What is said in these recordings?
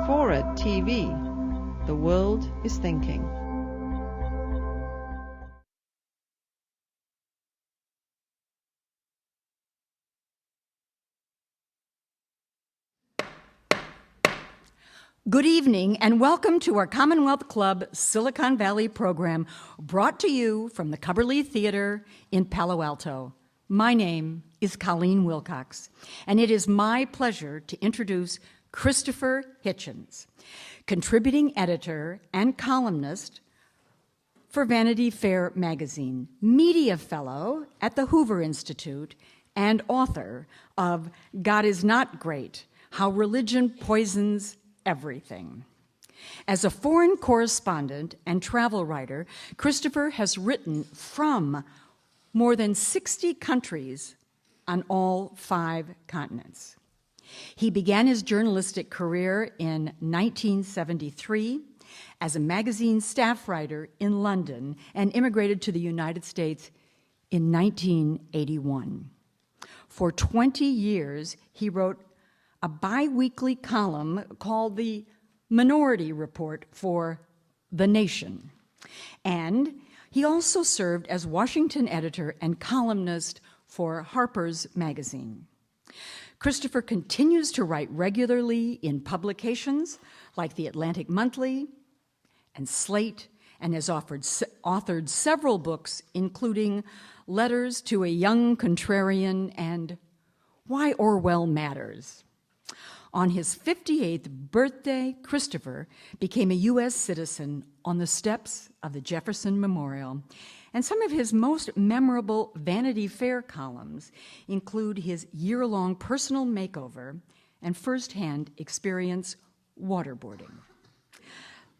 Fora TV. The world is thinking. Good evening and welcome to our Commonwealth Club Silicon Valley program brought to you from the Coverly Theater in Palo Alto. My name is Colleen Wilcox, and it is my pleasure to introduce Christopher Hitchens, contributing editor and columnist for Vanity Fair magazine, media fellow at the Hoover Institute, and author of God is Not Great: How Religion Poisons Everything. As a foreign correspondent and travel writer, Christopher has written from more than 60 countries on all 5 continents. He began his journalistic career in 1973 as a magazine staff writer in London and immigrated to the United States in 1981. For 20 years, he wrote a bi-weekly column called the Minority Report for The Nation. And he also served as Washington editor and columnist for Harper's Magazine. Christopher continues to write regularly in publications like The Atlantic Monthly and Slate, and has authored several books, including Letters to a Young Contrarian and Why Orwell Matters. On his 58th birthday, Christopher became a U.S. citizen on the steps of the Jefferson Memorial, and some of his most memorable Vanity Fair columns include his year-long personal makeover and firsthand experience waterboarding.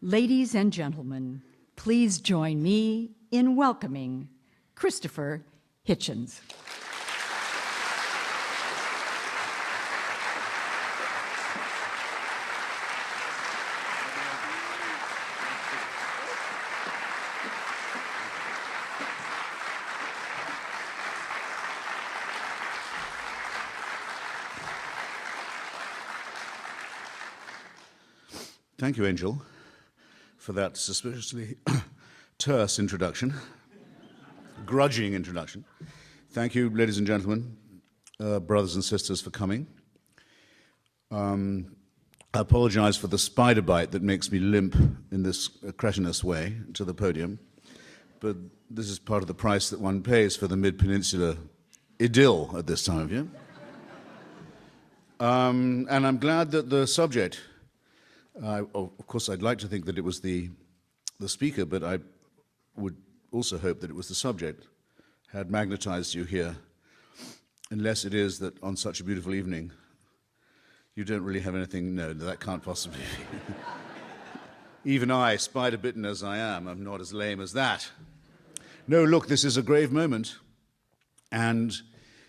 Ladies and gentlemen, please join me in welcoming Christopher Hitchens. Thank you, Angel, for that suspiciously terse introduction, grudging introduction. Thank you, ladies and gentlemen, brothers and sisters, for coming. I apologize for the spider bite that makes me limp in this cretinous way to the podium, but this is part of the price that one pays for the mid-peninsula idyll at this time of year. And I'm glad that the subject, of course, I'd like to think that it was the speaker, but I would also hope that it was the subject, had magnetized you here, unless it is that on such a beautiful evening, you don't really have anything. No, that can't possibly be. Even I, spider-bitten as I am, I'm not as lame as that. No, look, this is a grave moment, and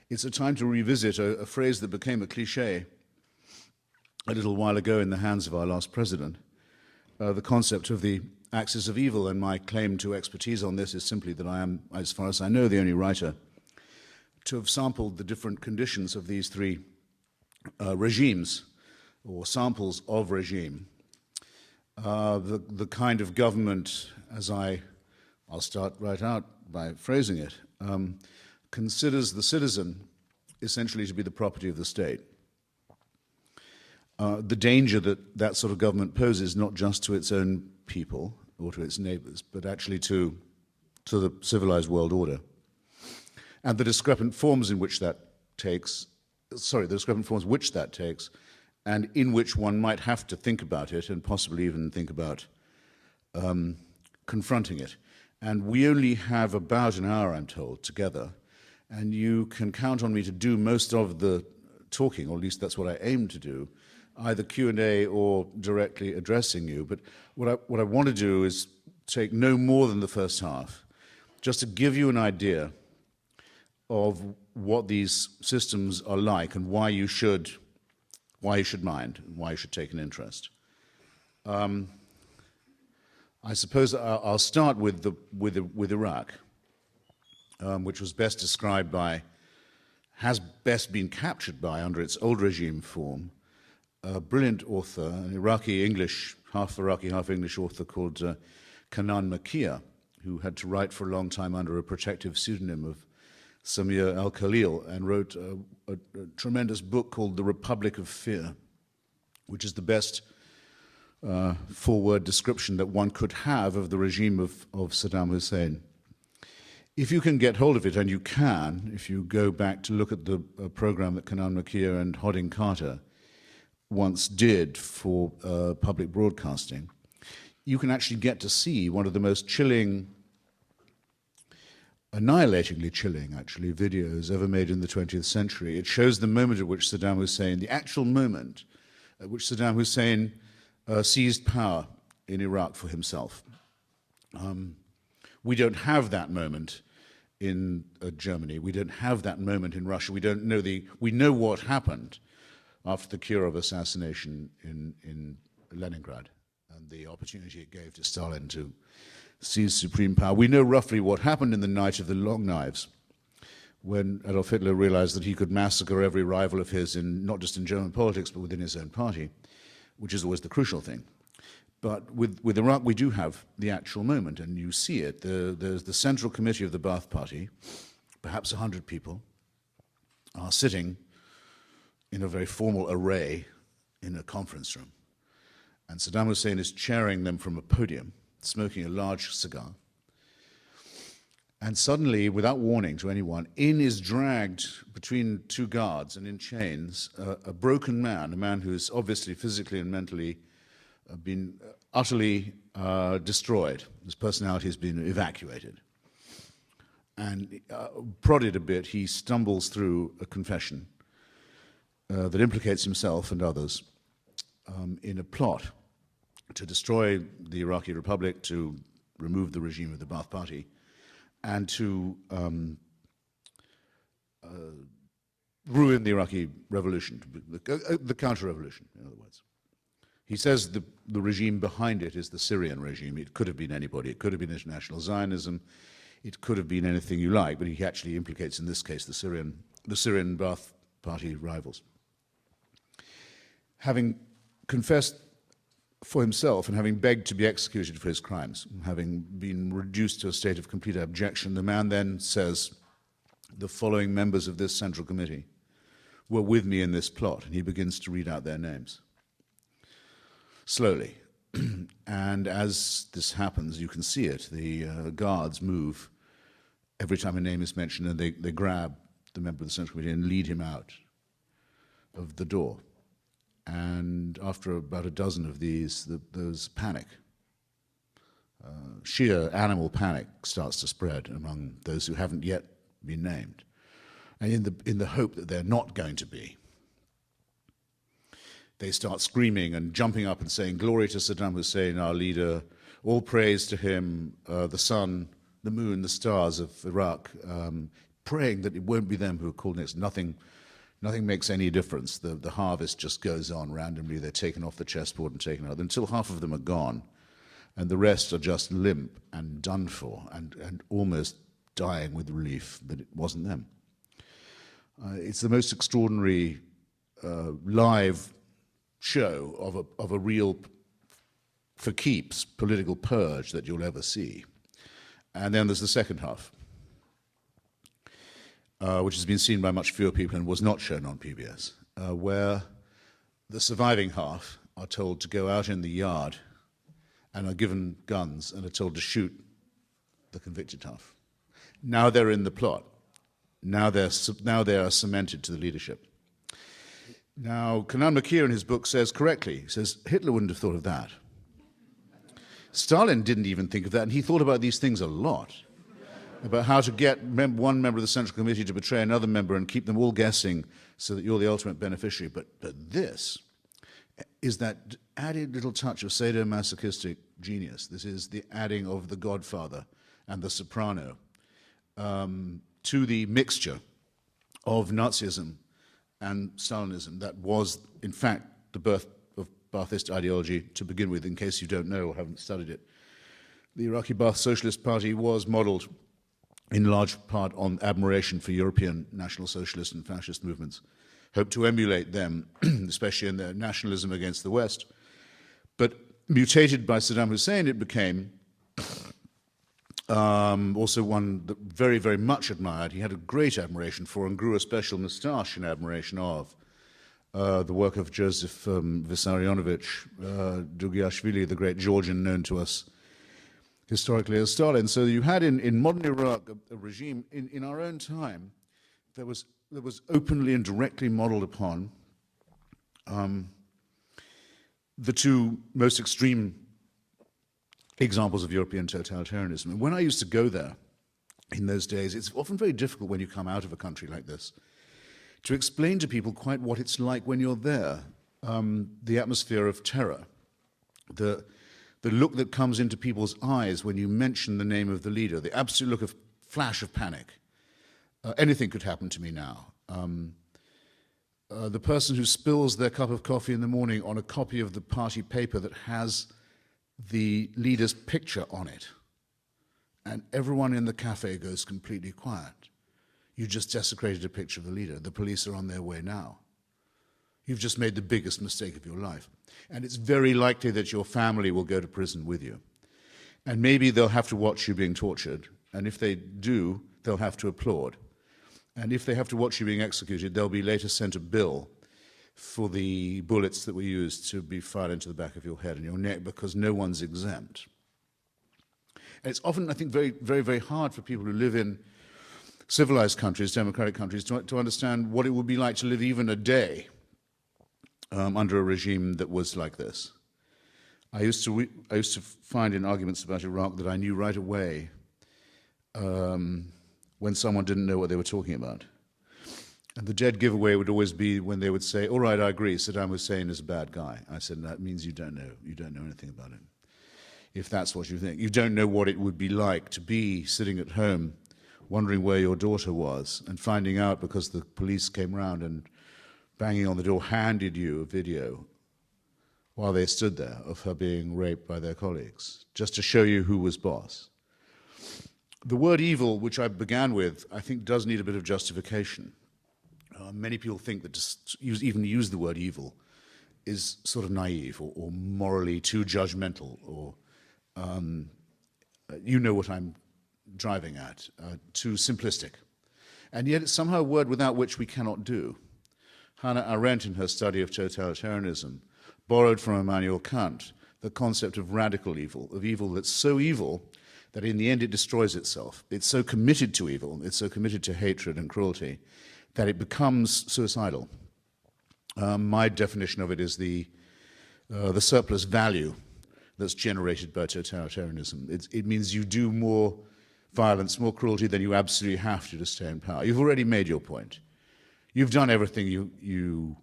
it's a time to revisit a phrase that became a cliché a little while ago in the hands of our last president, the concept of the axis of evil, and my claim to expertise on this is simply that I am, as far as I know, the only writer to have sampled the different conditions of these 3 regimes, or samples of regime. The kind of government, as I'll start right out by phrasing it, considers the citizen essentially to be the property of the state. The danger that that sort of government poses not just to its own people or to its neighbors, but actually to the civilized world order. And the discrepant forms in which that takes, and in which one might have to think about it and possibly even think about confronting it. And we only have about an hour, I'm told, together, and you can count on me to do most of the talking, or at least that's what I aim to do, either Q&A or directly addressing you. But what I want to do is take no more than the first half, just to give you an idea of what these systems are like and why you should mind, and why you should take an interest. I suppose I'll start with Iraq, which was best described by, has best been captured by, under its old regime form, a brilliant author, an Iraqi English, half Iraqi, half English author called Kanan Makia, who had to write for a long time under a protective pseudonym of Samir al-Khalil, and wrote a tremendous book called The Republic of Fear, which is the best four-word description that one could have of the regime of Saddam Hussein. If you can get hold of it, and you can, if you go back to look at the program that Kanan Makia and Hodding Carter once did for public broadcasting, you can actually get to see one of the most chilling, annihilatingly chilling, actually, videos ever made in the 20th century. It shows the moment at which Saddam Hussein, the actual moment at which Saddam Hussein seized power in Iraq for himself. We don't have that moment in Germany. We don't have that moment in Russia. We know what happened after the Kirov assassination in Leningrad and the opportunity it gave to Stalin to seize supreme power. We know roughly what happened in the night of the long knives, when Adolf Hitler realized that he could massacre every rival of his, not just in German politics, but within his own party, which is always the crucial thing. But with Iraq, we do have the actual moment, and you see it. There's the Central Committee of the Ba'ath Party, perhaps 100 people, are sitting in a very formal array in a conference room. And Saddam Hussein is chairing them from a podium, smoking a large cigar. And suddenly, without warning to anyone, in is dragged between two guards and in chains a broken man, a man who's obviously physically and mentally been utterly destroyed. His personality has been evacuated. And prodded a bit, he stumbles through a confession that implicates himself and others in a plot to destroy the Iraqi Republic, to remove the regime of the Ba'ath Party, and to ruin the Iraqi revolution, the counter-revolution, in other words. He says the regime behind it is the Syrian regime. It could have been anybody. It could have been international Zionism. It could have been anything you like, but he actually implicates, in this case, the Syrian Ba'ath Party rivals. Having confessed for himself and having begged to be executed for his crimes, having been reduced to a state of complete abjection, the man then says, the following members of this Central Committee were with me in this plot, and he begins to read out their names. Slowly. And as this happens, you can see it. The guards move every time a name is mentioned, and they grab the member of the Central Committee and lead him out of the door. And after about a dozen of these, there's panic. Sheer animal panic starts to spread among those who haven't yet been named, and in the hope that they're not going to be. They start screaming and jumping up and saying, "Glory to Saddam Hussein, our leader, all praise to him, the sun, the moon, the stars of Iraq," praying that it won't be them who are called next. Nothing makes any difference. The harvest just goes on randomly. They're taken off the chessboard and taken out until half of them are gone, and the rest are just limp and done for and almost dying with relief that it wasn't them. It's the most extraordinary live show of a real, for keeps, political purge that you'll ever see. And then there's the second half, which has been seen by much fewer people and was not shown on PBS, where the surviving half are told to go out in the yard and are given guns and are told to shoot the convicted half. Now they're in the plot. Now they are cemented to the leadership. Now, Kanan Makia in his book says correctly, he says, Hitler wouldn't have thought of that. Stalin didn't even think of that, and he thought about these things a lot, about how to get one member of the Central Committee to betray another member and keep them all guessing so that you're the ultimate beneficiary. But this is that added little touch of sadomasochistic genius. This is the adding of The Godfather and The Soprano to the mixture of Nazism and Stalinism that was, in fact, the birth of Ba'athist ideology to begin with, in case you don't know or haven't studied it. The Iraqi Ba'ath Socialist Party was modeled in large part on admiration for European National Socialist and fascist movements hoped to emulate them, especially in their nationalism against the West. But mutated by Saddam Hussein, it became also one that very, very much admired. He had a great admiration for and grew a special moustache in admiration of the work of Joseph Vissarionovich Dugiashvili, the great Georgian known to us historically as Stalin. So you had in modern Iraq a regime in our own time that was openly and directly modeled upon the two most extreme examples of European totalitarianism. And when I used to go there in those days, it's often very difficult when you come out of a country like this to explain to people quite what it's like when you're there. The atmosphere of terror, the look that comes into people's eyes when you mention the name of the leader, the absolute look of flash of panic. Anything could happen to me now. The person who spills their cup of coffee in the morning on a copy of the party paper that has the leader's picture on it, and everyone in the cafe goes completely quiet. You just desecrated a picture of the leader. The police are on their way now. You've just made the biggest mistake of your life. And it's very likely that your family will go to prison with you. And maybe they'll have to watch you being tortured. And if they do, they'll have to applaud. And if they have to watch you being executed, they'll be later sent a bill for the bullets that were used to be fired into the back of your head and your neck, because no one's exempt. And it's often, I think, very, very, very hard for people who live in civilized countries, democratic countries, to understand what it would be like to live even a day under a regime that was like this. I used to find in arguments about Iraq that I knew right away when someone didn't know what they were talking about. And the dead giveaway would always be when they would say, all right, I agree, Saddam Hussein is a bad guy. I said, that means you don't know anything about him. If that's what you think. You don't know what it would be like to be sitting at home wondering where your daughter was and finding out because the police came round and banging on the door handed you a video while they stood there of her being raped by their colleagues, just to show you who was boss. The word evil, which I began with, I think does need a bit of justification. Many people think that even use the word evil is sort of naive or morally too judgmental, or you know what I'm driving at, too simplistic. And yet it's somehow a word without which we cannot do. Hannah Arendt, in her study of totalitarianism, borrowed from Immanuel Kant the concept of radical evil, of evil that's so evil that in the end it destroys itself. It's so committed to evil, it's so committed to hatred and cruelty, that it becomes suicidal. My definition of it is the surplus value that's generated by totalitarianism. It means you do more violence, more cruelty than you absolutely have to stay in power. You've already made your point. You've done everything you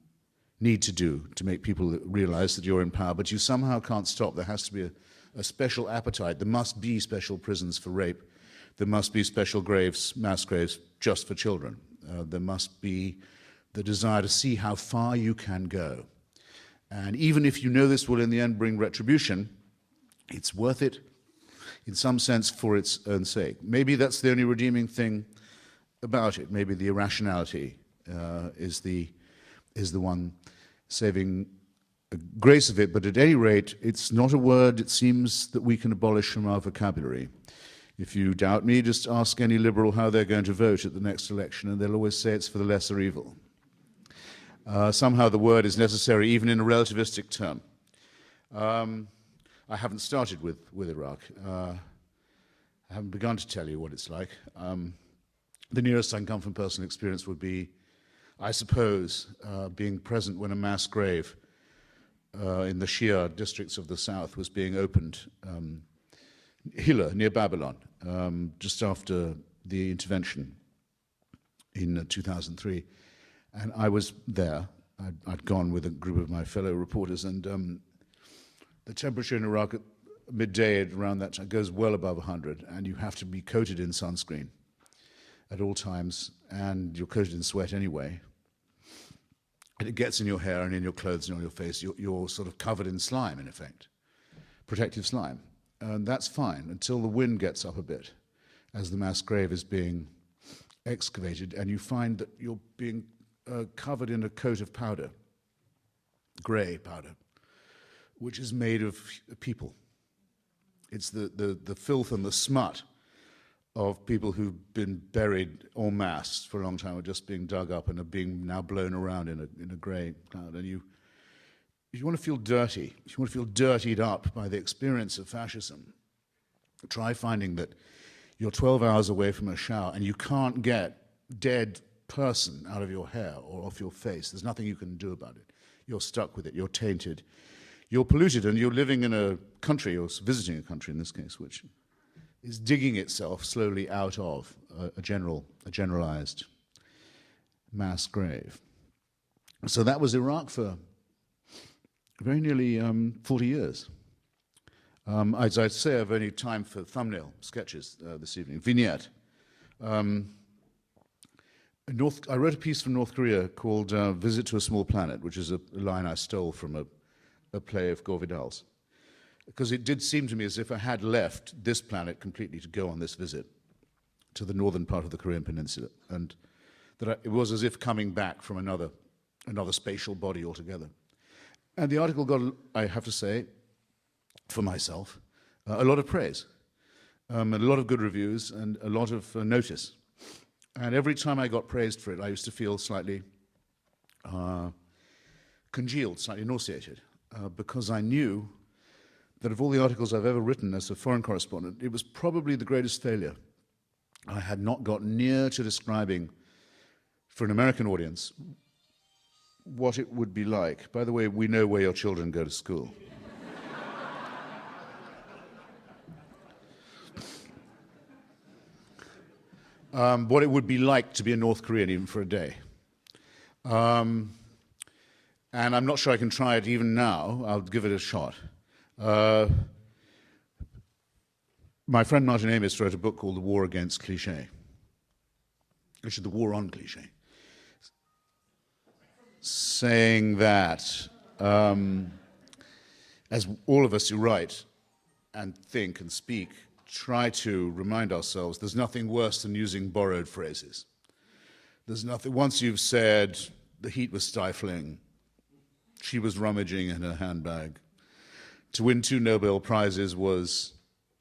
need to do to make people realize that you're in power, but you somehow can't stop. There has to be a special appetite. There must be special prisons for rape. There must be special graves, mass graves, just for children. There must be the desire to see how far you can go. And even if you know this will in the end bring retribution, it's worth it in some sense for its own sake. Maybe that's the only redeeming thing about it. Maybe the irrationality is the one saving grace of it. But at any rate, it's not a word, it seems, that we can abolish from our vocabulary. If you doubt me, just ask any liberal how they're going to vote at the next election, and they'll always say it's for the lesser evil. Somehow the word is necessary, even in a relativistic term. I haven't started with Iraq. I haven't begun to tell you what it's like. The nearest I can come from personal experience would be, I suppose, being present when a mass grave in the Shia districts of the south was being opened, Hilla, near Babylon, just after the intervention in 2003. And I was there. I'd gone with a group of my fellow reporters, and the temperature in Iraq at midday around that time goes well above 100, and you have to be coated in sunscreen at all times, and you're coated in sweat anyway. And it gets in your hair and in your clothes and on your face. You're sort of covered in slime, in effect, protective slime. And that's fine until the wind gets up a bit as the mass grave is being excavated, and you find that you're being covered in a coat of powder, grey powder, which is made of people. It's the filth and the smut of people who've been buried en masse for a long time, are just being dug up and are being now blown around in a grey cloud. And if you want to feel dirty, if you want to feel dirtied up by the experience of fascism, try finding that you're 12 hours away from a shower and you can't get dead person out of your hair or off your face. There's nothing you can do about it. You're stuck with it. You're tainted. You're polluted, and you're living in a country, or visiting a country in this case, which is digging itself slowly out of a generalized mass grave. So that was Iraq for very nearly 40 years. As I say, I've only time for thumbnail sketches this evening. Vignette. I wrote a piece from North Korea called Visit to a Small Planet, which is a line I stole from a play of Gore Vidal's. Because it did seem to me as if I had left this planet completely to go on this visit to the northern part of the Korean Peninsula, and that it was as if coming back from another spatial body altogether. And the article got, I have to say, for myself, a lot of praise, a lot of good reviews, and a lot of notice. And every time I got praised for it, I used to feel slightly congealed, slightly nauseated, because I knew that of all the articles I've ever written as a foreign correspondent, it was probably the greatest failure. I had not got near to describing, for an American audience, what it would be like. By the way, we know where your children go to school. What it would be like to be a North Korean even for a day. And I'm not sure I can try it even now. I'll give it a shot. My friend Martin Amis wrote a book called The War Against Cliché. Actually, The War on Cliché. Saying that as all of us who write and think and speak try to remind ourselves there's nothing worse than using borrowed phrases. There's nothing, once you've said the heat was stifling, she was rummaging in her handbag, to win 2 Nobel Prizes was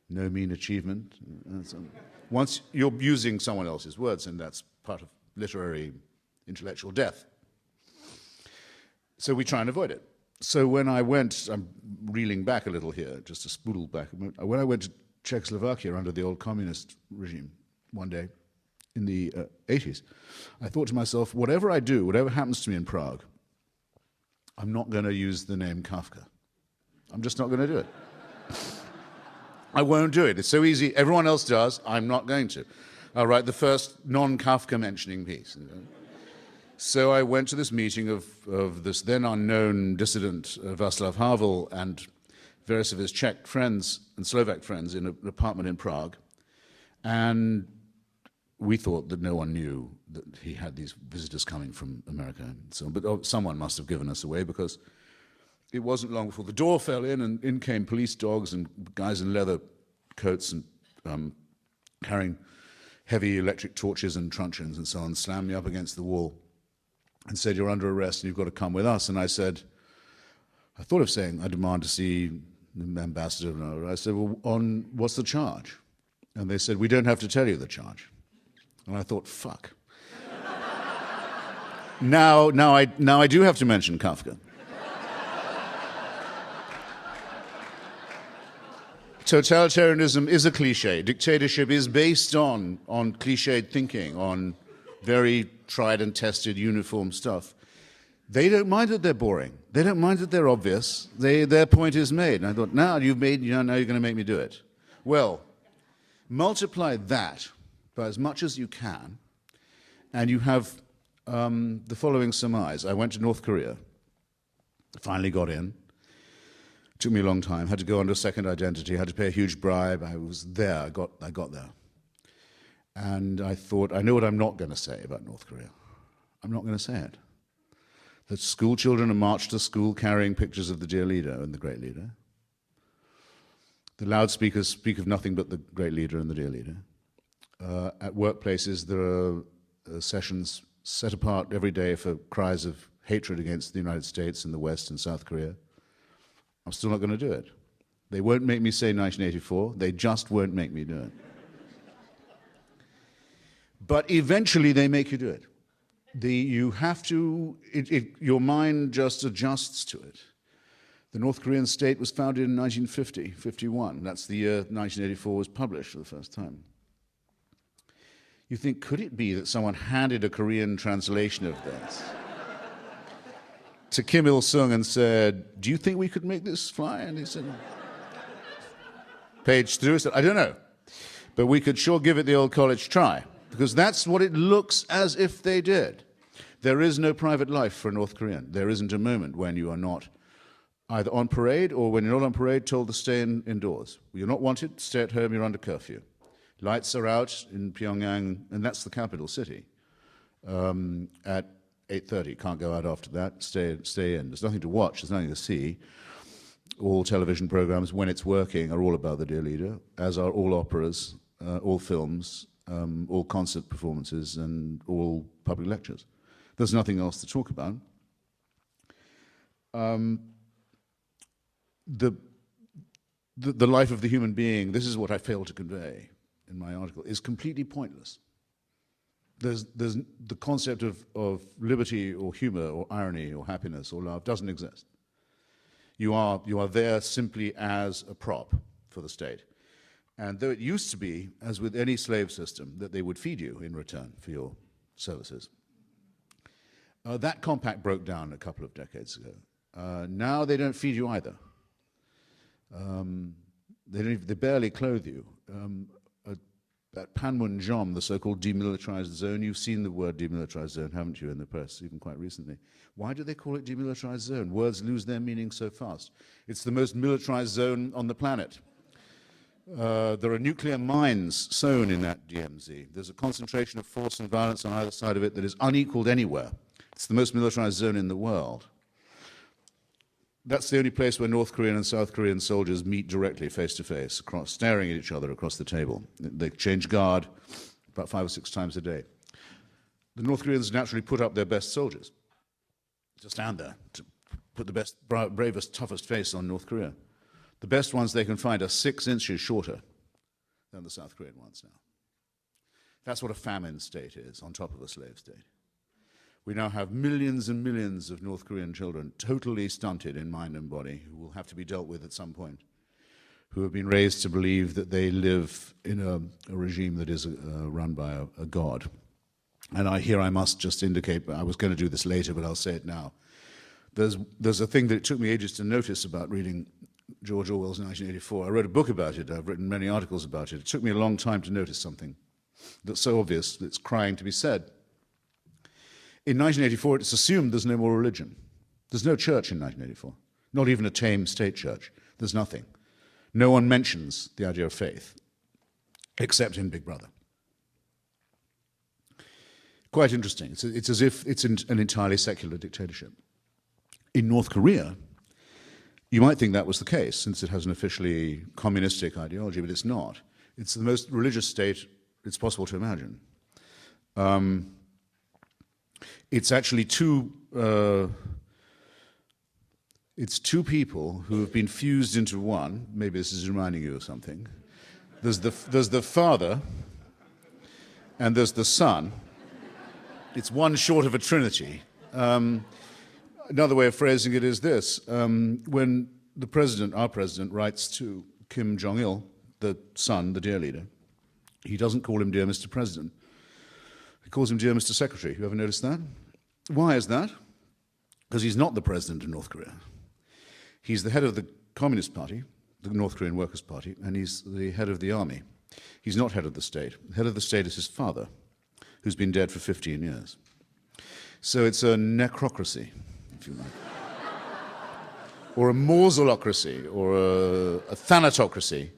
no mean achievement. Once you're using someone else's words, and that's part of literary intellectual death. So we try and avoid it. So when I went, I'm reeling back a little here, just to spoodle back. When I went to Czechoslovakia under the old communist regime one day in the 80s, I thought to myself, whatever I do, whatever happens to me in Prague, I'm not going to use the name Kafka. I'm just not going to do it. I won't do it. It's so easy. Everyone else does. I'm not going to. I'll write the first non-Kafka mentioning piece. So I went to this meeting of this then unknown dissident, Václav Havel, and various of his Czech friends and Slovak friends in an apartment in Prague. And we thought that no one knew that he had these visitors coming from America. And so, but someone must have given us away, because it wasn't long before the door fell in, and in came police dogs and guys in leather coats and carrying heavy electric torches and truncheons and so on, slammed me up against the wall and said, "You're under arrest and you've got to come with us." And I said, I thought of saying, "I demand to see the ambassador." I said, "Well, on what's the charge?" And they said, "We don't have to tell you the charge." And I thought, fuck. Now I do have to mention Kafka. Totalitarianism is a cliche. Dictatorship is based on cliched thinking, on very tried and tested uniform stuff. They don't mind that they're boring. They don't mind that they're obvious. Their point is made. And I thought, now you're going to make me do it. Well, multiply that by as much as you can, and you have the following surmise. I went to North Korea, finally got in. Took me a long time, had to go under a second identity, had to pay a huge bribe. I was there, I got there. And I thought, I know what I'm not going to say about North Korea. I'm not going to say it. That school children are marched to school carrying pictures of the dear leader and the great leader. The loudspeakers speak of nothing but the great leader and the dear leader. At workplaces, there are sessions set apart every day for cries of hatred against the United States and the West and South Korea, I'm still not going to do it. They won't make me say 1984. They just won't make me do it. But eventually they make you do it. You have to, your mind just adjusts to it. The North Korean state was founded in 1950, 51. That's the year 1984 was published for the first time. You think, could it be that someone handed a Korean translation of this to Kim Il-sung and said, do you think we could make this fly? And he said, page through, said, I don't know, but we could sure give it the old college try, because that's what it looks as if they did. There is no private life for a North Korean. There isn't a moment when you are not either on parade or when you're not on parade told to stay indoors. You're not wanted, stay at home, you're under curfew. Lights are out in Pyongyang, and that's the capital city, at 8:30. Can't go out after that, stay in. There's nothing to watch, there's nothing to see. All television programs, when it's working, are all about the dear leader, as are all operas, all films, all concert performances, and all public lectures. There's nothing else to talk about. The life of the human being, this is what I failed to convey in my article, is completely pointless. There's the concept of liberty or humor or irony or happiness or love doesn't exist. You are there simply as a prop for the state. And though it used to be, as with any slave system, that they would feed you in return for your services, that compact broke down a couple of decades ago. Now they don't feed you either. They barely clothe you. At Panmunjom, the so-called demilitarized zone, you've seen the word demilitarized zone, haven't you, in the press, even quite recently. Why do they call it demilitarized zone? Words lose their meaning so fast. It's the most militarized zone on the planet. There are nuclear mines sown in that DMZ. There's a concentration of force and violence on either side of it that is unequaled anywhere. It's the most militarized zone in the world. That's the only place where North Korean and South Korean soldiers meet directly, face to face, staring at each other across the table. They change guard about 5 or 6 times a day. The North Koreans naturally put up their best soldiers to stand there, to put the best, bravest, toughest face on North Korea. The best ones they can find are 6 inches shorter than the South Korean ones now. That's what a famine state is, on top of a slave state. We now have millions and millions of North Korean children totally stunted in mind and body, who will have to be dealt with at some point, who have been raised to believe that they live in a regime that is run by a god. And I must just indicate, I was going to do this later, but I'll say it now. There's a thing that it took me ages to notice about reading George Orwell's 1984. I wrote a book about it. I've written many articles about it. It took me a long time to notice something that's so obvious that it's crying to be said. In 1984, it's assumed there's no more religion. There's no church in 1984, not even a tame state church. There's nothing. No one mentions the idea of faith, except in Big Brother. Quite interesting. It's as if it's an entirely secular dictatorship. In North Korea, you might think that was the case, since it has an officially communistic ideology, but it's not. It's the most religious state it's possible to imagine. It's actually two people who have been fused into one. Maybe this is reminding you of something. There's the Father, and there's the Son. It's one short of a trinity. Another way of phrasing it is this. When the president, our president, writes to Kim Jong-il, the son, the dear leader, he doesn't call him Dear Mr. President. He calls him Dear Mr. Secretary. You ever noticed that? Why is that? Because he's not the president of North Korea. He's the head of the Communist Party, the North Korean Workers' Party, and he's the head of the army. He's not head of the state. The head of the state is his father, who's been dead for 15 years. So it's a necrocracy, if you like. Or a mausolocracy, or a thanatocracy,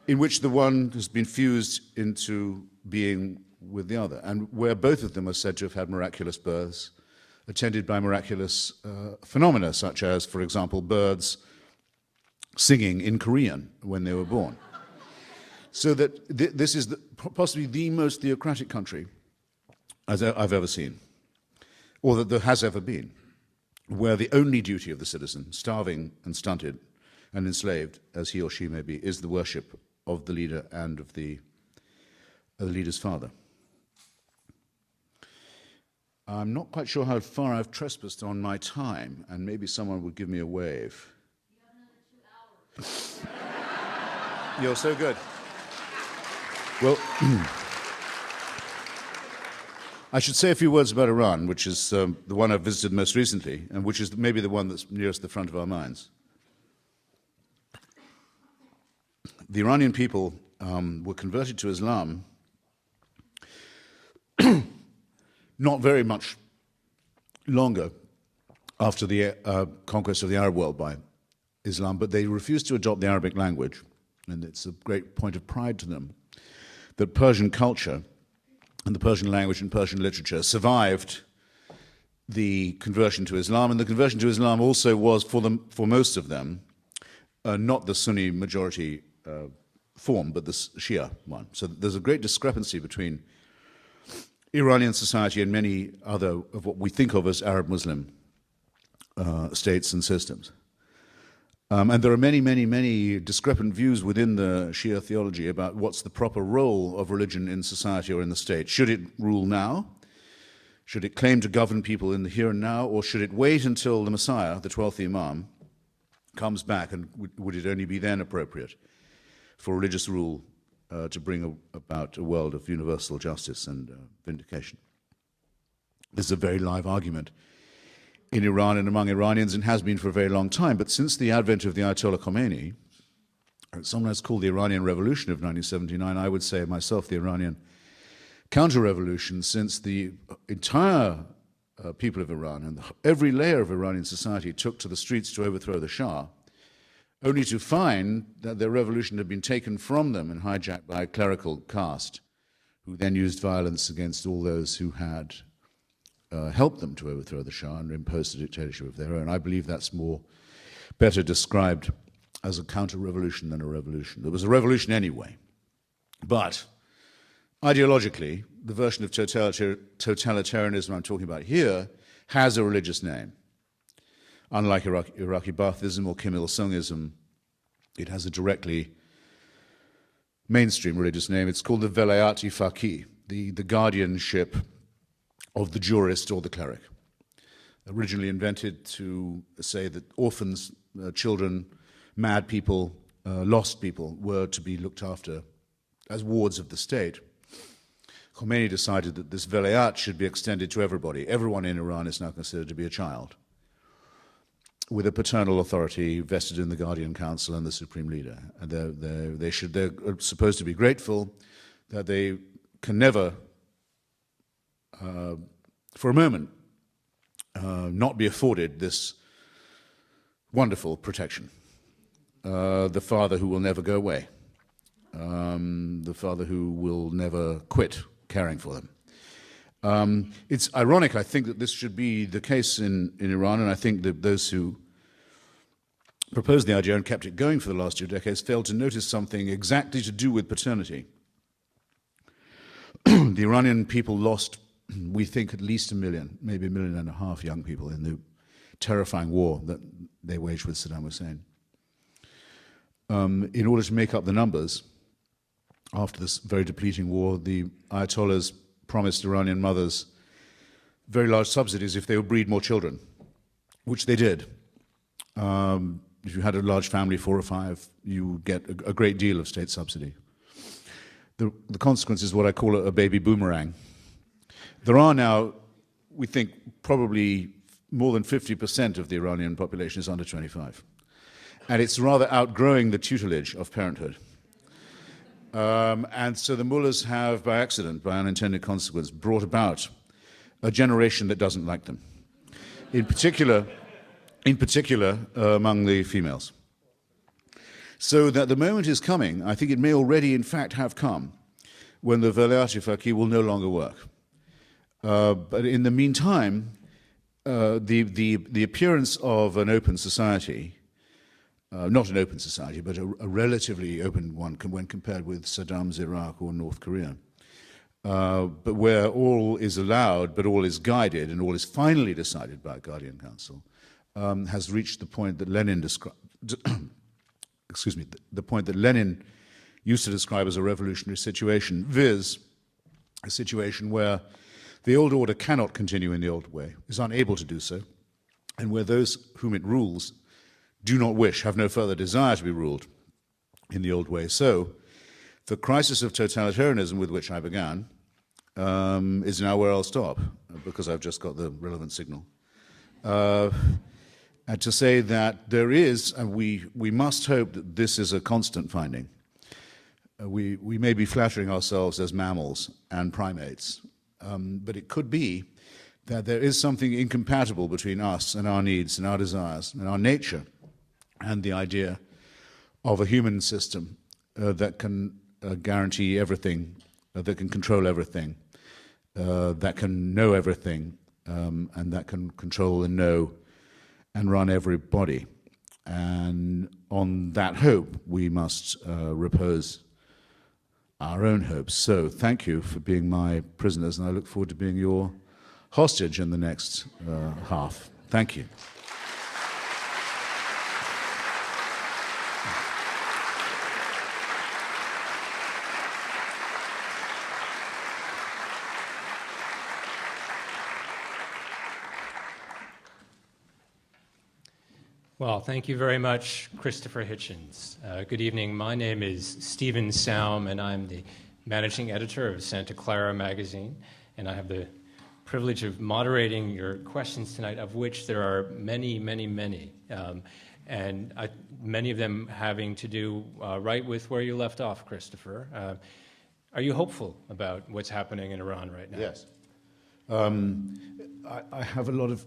in which the one has been fused into being with the other, and where both of them are said to have had miraculous births, attended by miraculous phenomena, such as, for example, birds singing in Korean when they were born. So that this is possibly the most theocratic country as I've ever seen, or that there has ever been, where the only duty of the citizen, starving and stunted and enslaved, as he or she may be, is the worship of the leader and of the leader's father. I'm not quite sure how far I've trespassed on my time, and maybe someone would give me a wave. You have another 2 hours. You're so good. Well, I should say a few words about Iran, which is the one I've visited most recently, and which is maybe the one that's nearest the front of our minds. The Iranian people were converted to Islam not very much longer after the conquest of the Arab world by Islam, but they refused to adopt the Arabic language, and it's a great point of pride to them that Persian culture and the Persian language and Persian literature survived the conversion to Islam, and the conversion to Islam also was, for most of them, not the Sunni majority form, but the Shia one. So there's a great discrepancy between Iranian society and many other of what we think of as Arab Muslim states and systems. And there are many, many, many discrepant views within the Shia theology about what's the proper role of religion in society or in the state. Should it rule now? Should it claim to govern people in the here and now? Or should it wait until the Messiah, the 12th Imam, comes back, and would it only be then appropriate for religious rule to bring about a world of universal justice and vindication? This is a very live argument in Iran and among Iranians, and has been for a very long time. But since the advent of the Ayatollah Khomeini, sometimes called the Iranian Revolution of 1979, I would say myself the Iranian counter-revolution, since the entire people of Iran and every layer of Iranian society took to the streets to overthrow the Shah, only to find that their revolution had been taken from them and hijacked by a clerical caste, who then used violence against all those who had helped them to overthrow the Shah and impose a dictatorship of their own. I believe that's better described as a counter-revolution than a revolution. There was a revolution anyway. But ideologically, the version of totalitarianism I'm talking about here has a religious name. Unlike Iraqi Baathism or Kim Il-sungism, it has a directly mainstream religious name. It's called the Velayat-i Faqih, the guardianship of the jurist or the cleric. Originally invented to say that orphans, children, mad people, lost people were to be looked after as wards of the state. Khomeini decided that this velayat should be extended to everybody. Everyone in Iran is now considered to be a child, with a paternal authority vested in the Guardian Council and the Supreme Leader. And they're supposed to be grateful that they can never, for a moment, not be afforded this wonderful protection. The father who will never go away. The father who will never quit caring for them. It's ironic, I think, that this should be the case in Iran, and I think that those who proposed the idea and kept it going for the last 2 decades failed to notice something exactly to do with paternity. The Iranian people lost, we think, at least 1 million, maybe 1.5 million young people in the terrifying war that they waged with Saddam Hussein. In order to make up the numbers, after this very depleting war, the Ayatollahs promised Iranian mothers very large subsidies if they would breed more children, which they did. If you had a large family, 4 or 5, you would get a great deal of state subsidy. The consequence is what I call a baby boomerang. There are now, we think, probably more than 50% of the Iranian population is under 25. And it's rather outgrowing the tutelage of parenthood. And so the mullahs have, by accident, by unintended consequence, brought about a generation that doesn't like them. In particular, among the females. So that the moment is coming, I think it may already in fact have come, when the Velayat-i Faqih will no longer work. But in the meantime, the appearance of an open society, not an open society, but a relatively open one when compared with Saddam's Iraq or North Korea, but where all is allowed, but all is guided, and all is finally decided by a Guardian Council, has reached the point that Lenin described. Excuse me, the point that Lenin used to describe as a revolutionary situation, viz., a situation where the old order cannot continue in the old way, is unable to do so, and where those whom it rules do not wish, have no further desire to be ruled in the old way. So, the crisis of totalitarianism with which I began is now where I'll stop, because I've just got the relevant signal. And to say that there is, and we must hope that this is a constant finding. We may be flattering ourselves as mammals and primates, but it could be that there is something incompatible between us and our needs and our desires and our nature and the idea of a human system that can guarantee everything, that can control everything, that can know everything, and that can control and know and run everybody. And on that hope, we must repose our own hopes. So thank you for being my prisoners, and I look forward to being your hostage in the next half. Thank you. Well, thank you very much, Christopher Hitchens. Good evening. My name is Stephen Saum, and I'm the managing editor of Santa Clara magazine, and I have the privilege of moderating your questions tonight, of which there are many, many, many, and many of them having to do right with where you left off, Christopher. Are you hopeful about what's happening in Iran right now? Yes. I have a lot of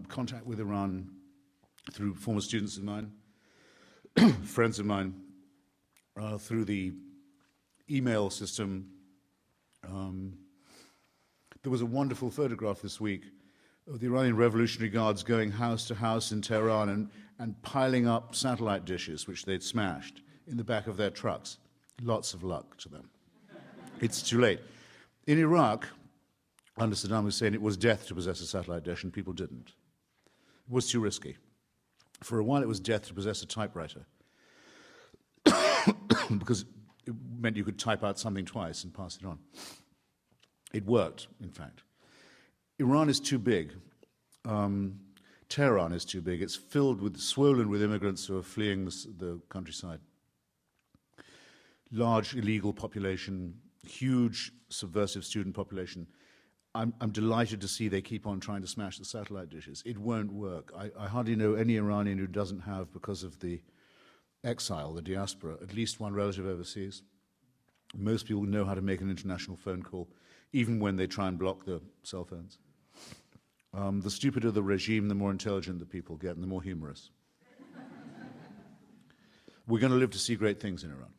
contact with Iran through former students of mine, friends of mine, through the email system. There was a wonderful photograph this week of the Iranian Revolutionary Guards going house to house in Tehran and piling up satellite dishes which they'd smashed in the back of their trucks. Lots of luck to them. It's too late. In Iraq, under Saddam Hussein, it was death to possess a satellite dish, and people didn't. It was too risky. For a while, it was death to possess a typewriter because it meant you could type out something twice and pass it on. It worked, in fact. Iran is too big. Tehran is too big. It's swollen with immigrants who are fleeing the countryside. Large illegal population, huge subversive student population. I'm delighted to see they keep on trying to smash the satellite dishes. It won't work. I hardly know any Iranian who doesn't have, because of the exile, the diaspora, at least one relative overseas. Most people know how to make an international phone call, even when they try and block the cell phones. The stupider the regime, the more intelligent the people get, and the more humorous. We're going to live to see great things in Iran.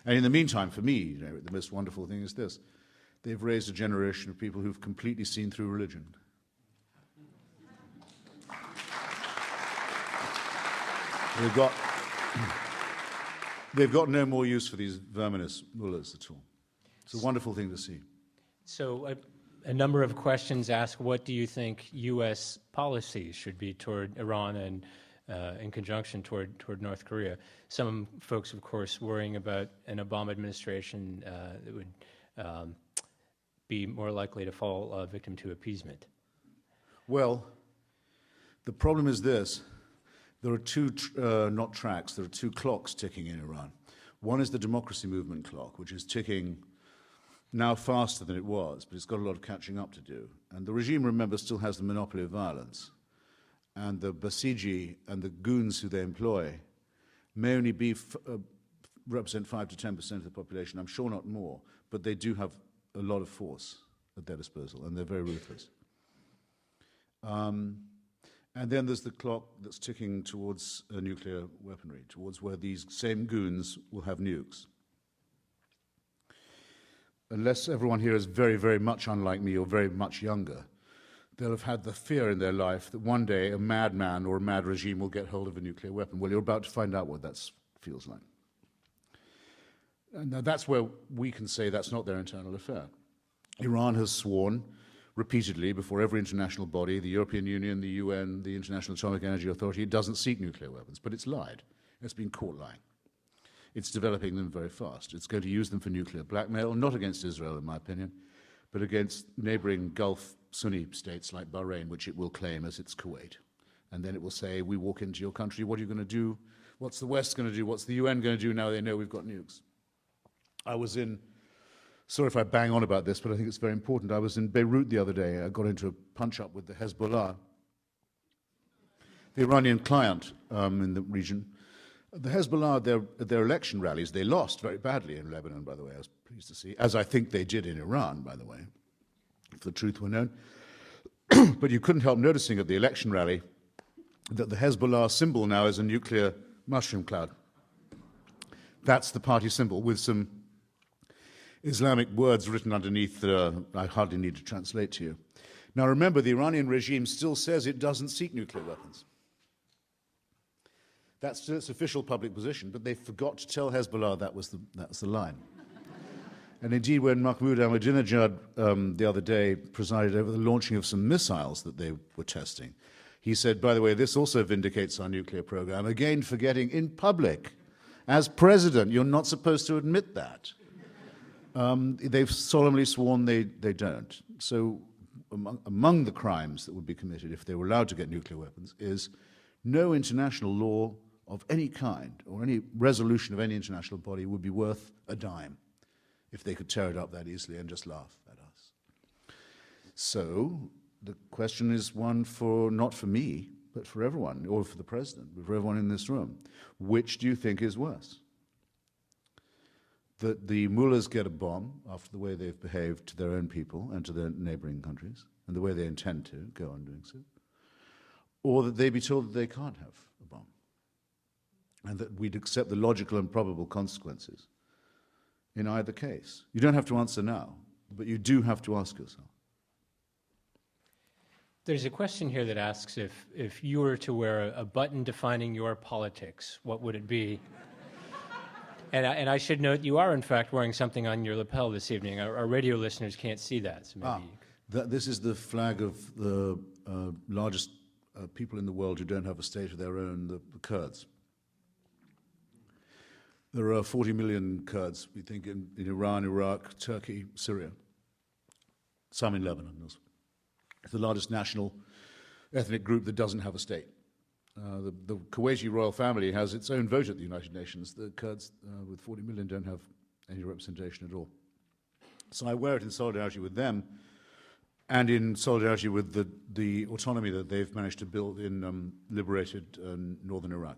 And in the meantime, for me, the most wonderful thing is this. They've raised a generation of people who've completely seen through religion. They've got no more use for these verminous mullahs at all. It's a wonderful thing to see. So a number of questions ask, what do you think U.S. policy should be toward Iran and in conjunction toward North Korea? Some folks, of course, worrying about an Obama administration that would be more likely to fall victim to appeasement. Well, the problem is this. There are two, not tracks, there are two clocks ticking in Iran. One is the democracy movement clock, which is ticking now faster than it was, but it's got a lot of catching up to do. And the regime, remember, still has the monopoly of violence. And the Basiji and the goons who they employ may only represent 5 to 10% of the population. I'm sure not more, but they do have a lot of force at their disposal, and they're very ruthless. And then there's the clock that's ticking towards nuclear weaponry, towards where these same goons will have nukes. Unless everyone here is very, very much unlike me or very much younger, they'll have had the fear in their life that one day a madman or a mad regime will get hold of a nuclear weapon. Well, you're about to find out what that feels like. And now that's where we can say that's not their internal affair. Iran has sworn repeatedly before every international body, the European Union, the UN, the International Atomic Energy Authority, it doesn't seek nuclear weapons, but it's lied. It's been caught lying. It's developing them very fast. It's going to use them for nuclear blackmail, not against Israel, in my opinion, but against neighboring Gulf Sunni states like Bahrain, which it will claim as its Kuwait. And then it will say, we walk into your country, what are you going to do? What's the West going to do? What's the UN going to do now they know we've got nukes? I was in, sorry if I bang on about this, but I think it's very important. I was in Beirut the other day. I got into a punch-up with the Hezbollah, the Iranian client in the region. The Hezbollah, their election rallies, they lost very badly in Lebanon, by the way, I was pleased to see, as I think they did in Iran, by the way, if the truth were known. But you couldn't help noticing at the election rally that the Hezbollah symbol now is a nuclear mushroom cloud. That's the party symbol with some Islamic words written underneath that I hardly need to translate to you. Now remember, the Iranian regime still says it doesn't seek nuclear weapons. That's still its official public position, but they forgot to tell Hezbollah that was the line. And indeed, when Mahmoud Ahmadinejad the other day presided over the launching of some missiles that they were testing, he said, by the way, this also vindicates our nuclear program, again forgetting in public. As president, you're not supposed to admit that. They've solemnly sworn they don't. So among the crimes that would be committed if they were allowed to get nuclear weapons is no international law of any kind or any resolution of any international body would be worth a dime if they could tear it up that easily and just laugh at us. So the question is one for, not for me, but for everyone, or for the president, but for everyone in this room. Which do you think is worse? That the mullahs get a bomb after the way they've behaved to their own people and to their neighboring countries, and the way they intend to go on doing so, or that they be told that they can't have a bomb, and that we'd accept the logical and probable consequences in either case. You don't have to answer now, but you do have to ask yourself. There's a question here that asks if you were to wear a button defining your politics, what would it be? And I should note, you are in fact wearing something on your lapel this evening. Our radio listeners can't see that, so maybe This is the flag of the largest people in the world who don't have a state of their own, the Kurds. There are 40 million Kurds, we think, in Iran, Iraq, Turkey, Syria, some in Lebanon also. It's the largest national ethnic group that doesn't have a state. The Kuwaiti royal family has its own vote at the United Nations. The Kurds, with 40 million, don't have any representation at all. So I wear it in solidarity with them and in solidarity with the autonomy that they've managed to build in liberated northern Iraq.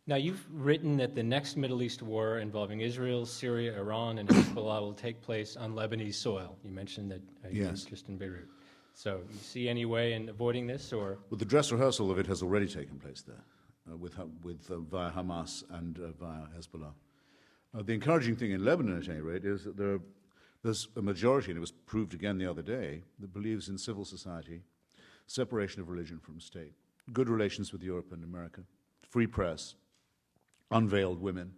Now, you've written that the next Middle East war involving Israel, Syria, Iran, and Hezbollah will take place on Lebanese soil. You mentioned that yes. Just in Beirut. So you see any way in avoiding this, or? Well, the dress rehearsal of it has already taken place there, via Hamas and via Hezbollah. The encouraging thing in Lebanon, at any rate, is that there's a majority, and it was proved again the other day, that believes in civil society, separation of religion from state, good relations with Europe and America, free press, unveiled women,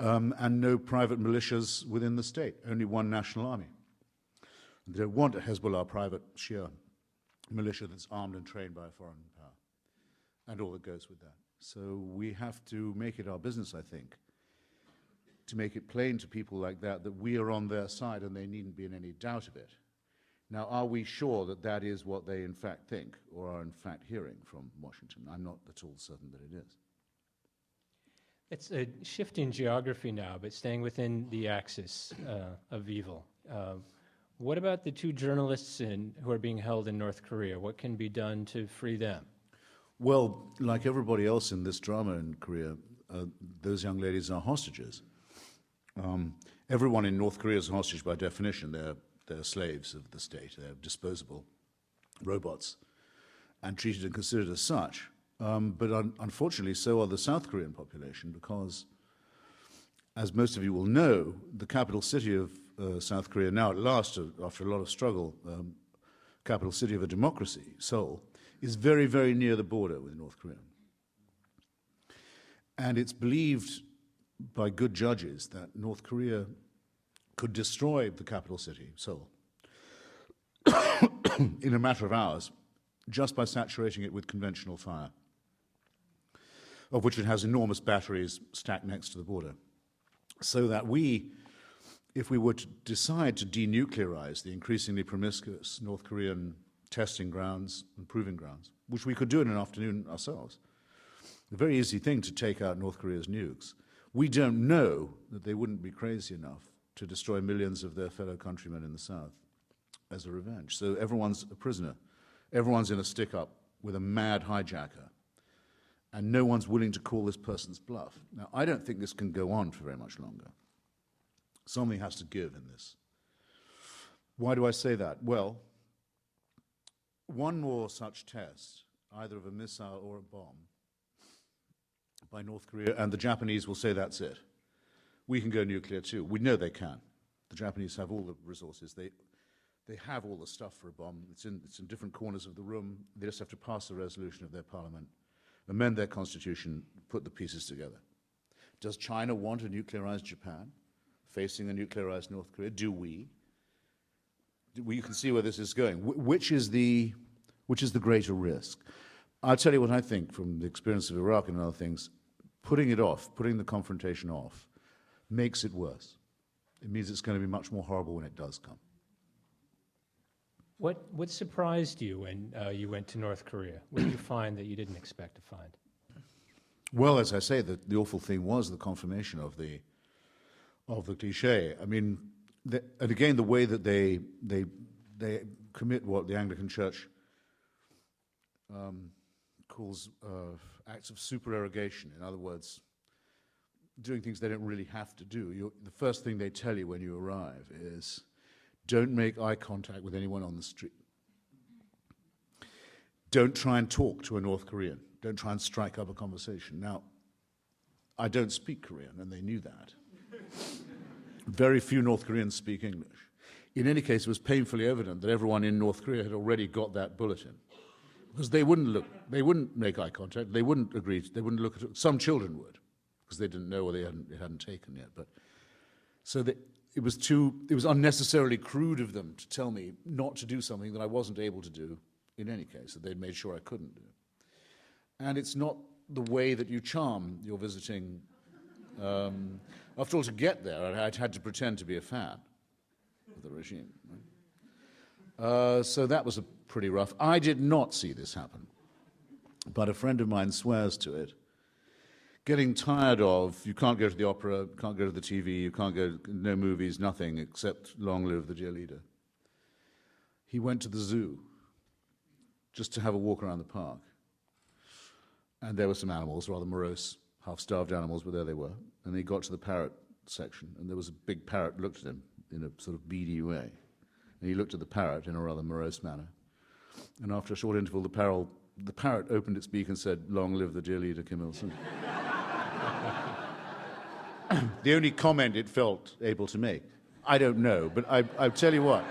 and no private militias within the state, only one national army. They don't want a Hezbollah private Shia militia that's armed and trained by a foreign power, and all that goes with that. So we have to make it our business, I think, to make it plain to people like that we are on their side and they needn't be in any doubt of it. Now, are we sure that that is what they in fact think or are in fact hearing from Washington? I'm not at all certain that it is. It's a shift in geography now, but staying within the axis of evil. What about the two journalists who are being held in North Korea? What can be done to free them? Well, like everybody else in this drama in Korea, those young ladies are hostages. Everyone in North Korea is a hostage by definition. They're slaves of the state. They're disposable robots and treated and considered as such. But unfortunately, so are the South Korean population because, as most of you will know, the capital city of South Korea, now at last, after a lot of struggle, capital city of a democracy, Seoul, is very, very near the border with North Korea. And it's believed by good judges that North Korea could destroy the capital city, Seoul, in a matter of hours, just by saturating it with conventional fire, of which it has enormous batteries stacked next to the border. So that if we were to decide to denuclearize the increasingly promiscuous North Korean testing grounds and proving grounds, which we could do in an afternoon ourselves, a very easy thing to take out North Korea's nukes, we don't know that they wouldn't be crazy enough to destroy millions of their fellow countrymen in the South as a revenge. So everyone's a prisoner. Everyone's in a stick-up with a mad hijacker, and no one's willing to call this person's bluff. Now, I don't think this can go on for very much longer. Something has to give in this. Why do I say that? Well, one more such test, either of a missile or a bomb, by North Korea, and the Japanese will say that's it. We can go nuclear too. We know they can. The Japanese have all the resources. They have all the stuff for a bomb. It's in different corners of the room. They just have to pass the resolution of their parliament, amend their constitution, put the pieces together. Does China want a nuclearized Japan facing a nuclearized North Korea? Do we? You can see where this is going. Which is the greater risk? I'll tell you what I think from the experience of Iraq and other things. Putting it off, putting the confrontation off, makes it worse. It means it's going to be much more horrible when it does come. What surprised you when you went to North Korea? What did you find that you didn't expect to find? Well, as I say, the awful thing was the confirmation of the cliché. I mean, and again, the way that they commit what the Anglican Church calls acts of supererogation. In other words, doing things they don't really have to do. The first thing they tell you when you arrive is, don't make eye contact with anyone on the street. Don't try and talk to a North Korean. Don't try and strike up a conversation. Now, I don't speak Korean, and they knew that. Very few North Koreans speak English. In any case, it was painfully evident that everyone in North Korea had already got that bulletin. Because they wouldn't make eye contact, they wouldn't agree, they wouldn't look at it. Some children would, because they didn't know or it hadn't taken yet. But so it was unnecessarily crude of them to tell me not to do something that I wasn't able to do in any case, that they'd made sure I couldn't do. And it's not the way that you charm your visiting. After all, to get there, I'd had to pretend to be a fan of the regime. Right? So that was pretty rough. I did not see this happen, but a friend of mine swears to it. Getting tired of, you can't go to the opera, you can't go to the TV, you can't go, no movies, nothing except Long Live the Dear Leader. He went to the zoo just to have a walk around the park. And there were some animals, rather morose, half-starved animals, but there they were. And he got to the parrot section, and there was a big parrot looked at him in a sort of beady way. And he looked at the parrot in a rather morose manner. And after a short interval, the parrot opened its beak and said, "Long live the dear leader, Kim Il-sung." The only comment it felt able to make. I don't know, but I'll tell you what.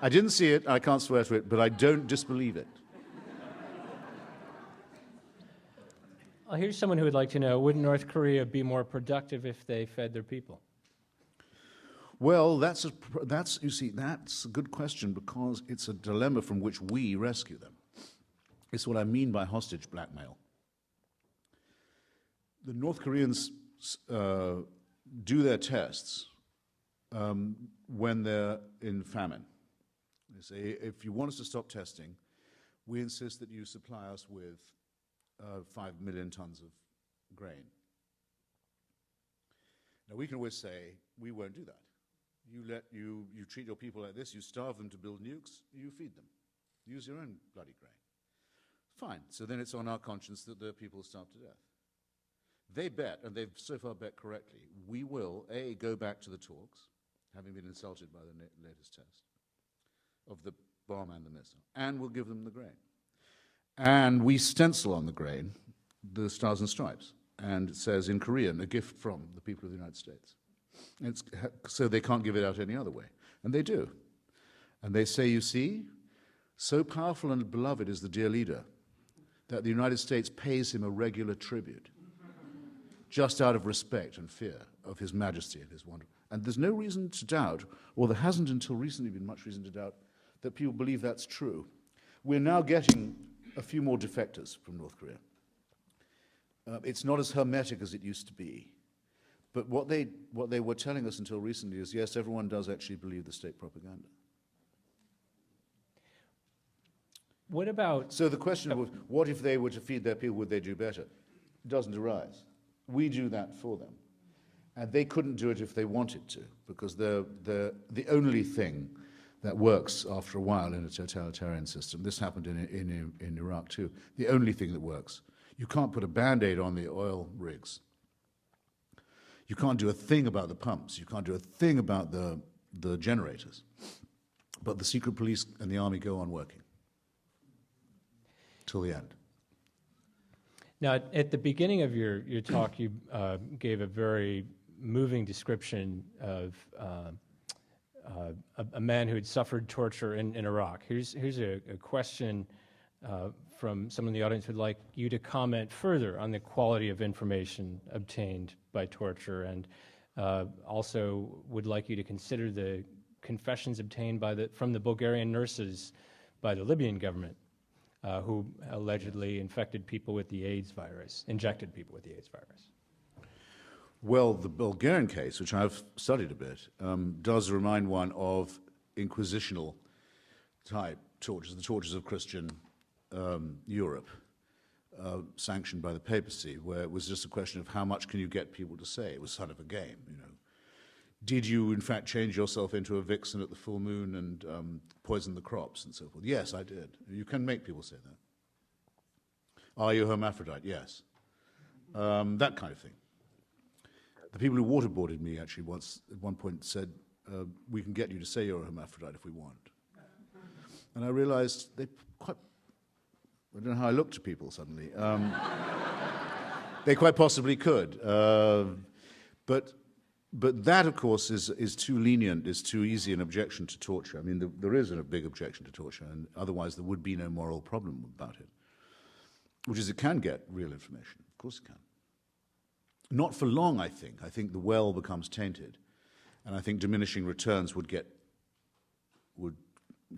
I didn't see it, I can't swear to it, but I don't disbelieve it. Here's someone who would like to know, would North Korea be more productive if they fed their people? Well, that's a good question, because it's a dilemma from which we rescue them. It's what I mean by hostage blackmail. The North Koreans do their tests when they're in famine. They say, if you want us to stop testing, we insist that you supply us with 5 million tons of grain. Now, we can always say, we won't do that. You treat your people like this, you starve them to build nukes, you feed them. Use your own bloody grain. Fine, so then it's on our conscience that their people starve to death. They bet, and they've so far bet correctly, we will, A, go back to the talks, having been insulted by the latest test of the bomb and the missile, and we'll give them the grain. And we stencil on the grain the stars and stripes, and it says in Korean, a gift from the people of the United States. So they can't give it out any other way. And they do. And they say, you see, so powerful and beloved is the dear leader that the United States pays him a regular tribute. just out of respect and fear of His Majesty and His wonder. And there's no reason to doubt, or there hasn't until recently been much reason to doubt, that people believe that's true. We're now getting a few more defectors from North Korea. It's not as hermetic as it used to be. But what they were telling us until recently is, yes, everyone does actually believe the state propaganda. What about... So the question was, what if they were to feed their people, would they do better? It doesn't arise. We do that for them. And they couldn't do it if they wanted to, because the only thing that works after a while in a totalitarian system, this happened in Iraq too, the only thing that works, you can't put a Band-Aid on the oil rigs. You can't do a thing about the pumps. You can't do a thing about the generators. But the secret police and the army go on working till the end. Now, at the beginning of your talk, you gave a very moving description of a man who had suffered torture in Iraq. Here's a question from someone in the audience who'd like you to comment further on the quality of information obtained by torture, and also would like you to consider the confessions obtained from the Bulgarian nurses by the Libyan government, who allegedly infected people with the AIDS virus, injected people with the AIDS virus. Well, the Bulgarian case, which I've studied a bit, does remind one of inquisitional type tortures, the tortures of Christian Europe, sanctioned by the papacy, where it was just a question of how much can you get people to say. It was sort of a game, you know. Did you, in fact, change yourself into a vixen at the full moon and poison the crops and so forth? Yes, I did. You can make people say that. Are you a hermaphrodite? Yes. That kind of thing. The people who waterboarded me actually once, at one point, said, we can get you to say you're a hermaphrodite if we want. And I realized I don't know how I looked to people suddenly. They quite possibly could. But that, of course, is too lenient, is too easy an objection to torture. I mean, there is a big objection to torture, and otherwise there would be no moral problem about it, which is it can get real information. Of course it can. Not for long, I think. I think the well becomes tainted, and I think diminishing returns would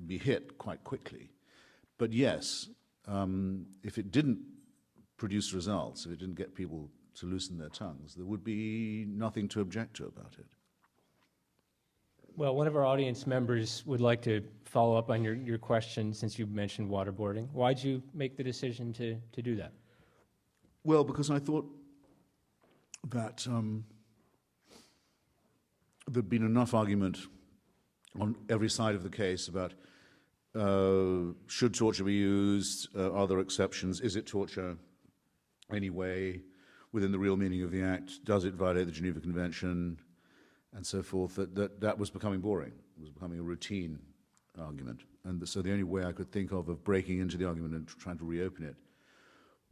be hit quite quickly. But yes, if it didn't produce results, if it didn't get people to loosen their tongues, there would be nothing to object to about it. Well, one of our audience members would like to follow up on your question, since you mentioned waterboarding. Why'd you make the decision to do that? Well, because I thought that there'd been enough argument on every side of the case about should torture be used, are there exceptions, is it torture anyway, within the real meaning of the act, does it violate the Geneva Convention, and so forth, that was becoming boring. It was becoming a routine argument. And so the only way I could think of breaking into the argument and trying to reopen it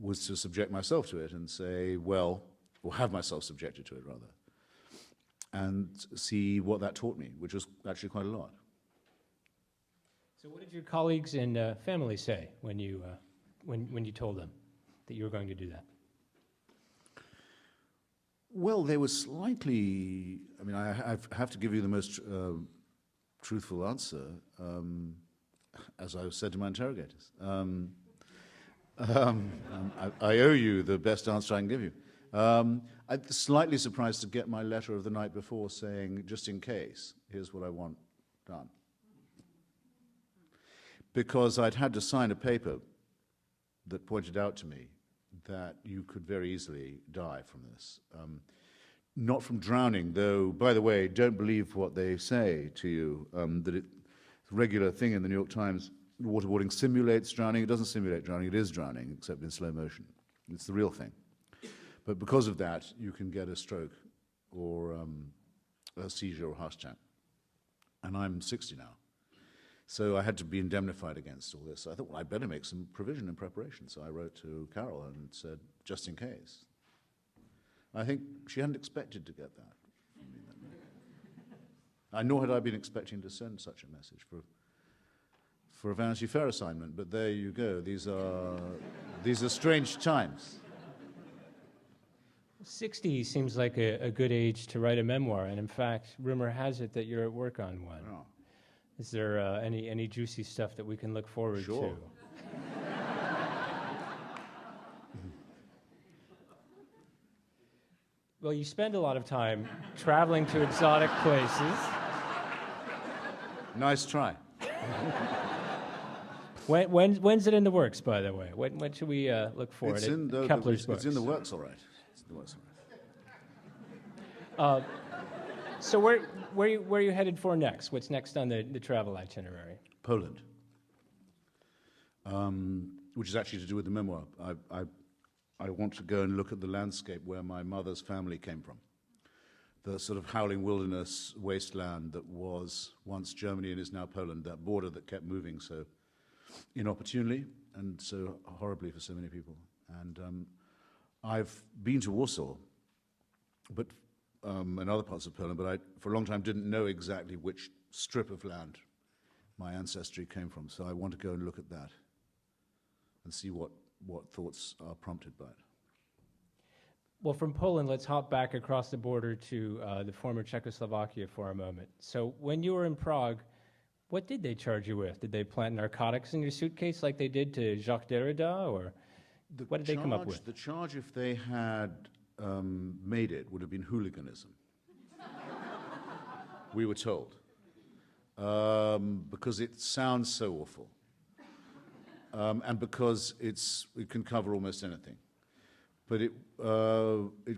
was to subject myself to it and say, well, or have myself subjected to it, rather, and see what that taught me, which was actually quite a lot. So what did your colleagues and family say when you told them that you were going to do that? Well, they were slightly, I mean, I have to give you the most truthful answer, as I said to my interrogators. I owe you the best answer I can give you. I'm slightly surprised to get my letter of the night before saying, just in case, here's what I want done. Because I'd had to sign a paper that pointed out to me that you could very easily die from this. Not from drowning, though, by the way, don't believe what they say to you, that it's a regular thing in the New York Times, waterboarding simulates drowning. It doesn't simulate drowning, it is drowning, except in slow motion. It's the real thing. But because of that, you can get a stroke or a seizure or heart attack. And I'm 60 now. So I had to be indemnified against all this. So I thought, well, I better make some provision and preparation. So I wrote to Carol and said, just in case. I think she hadn't expected to get that. Nor had I been expecting to send such a message for a Vanity Fair assignment. But there you go. These are strange times. 60 seems like a good age to write a memoir, and in fact, rumor has it that you're at work on one. Oh. Is there any juicy stuff that we can look forward Sure. to? Well, you spend a lot of time traveling to exotic places. Nice try. When's it in the works, by the way? When should we look for It's it? in the, Kepler's it's books. in the works, all right. It's in the works, all right. So where are you headed for next? What's next on the travel itinerary? Poland, which is actually to do with the memoir. I want to go and look at the landscape where my mother's family came from. The sort of howling wilderness wasteland that was once Germany and is now Poland, that border that kept moving so inopportunely and so horribly for so many people. And I've been to Warsaw, but and other parts of Poland, but I, for a long time, didn't know exactly which strip of land my ancestry came from. So I want to go and look at that and see what thoughts are prompted by it. Well, from Poland, let's hop back across the border to the former Czechoslovakia for a moment. So when you were in Prague, what did they charge you with? Did they plant narcotics in your suitcase like they did to Jacques Derrida, or what did they come up with? The charge, if they had made it, would have been hooliganism. We were told. Because it sounds so awful. And because it can cover almost anything. But it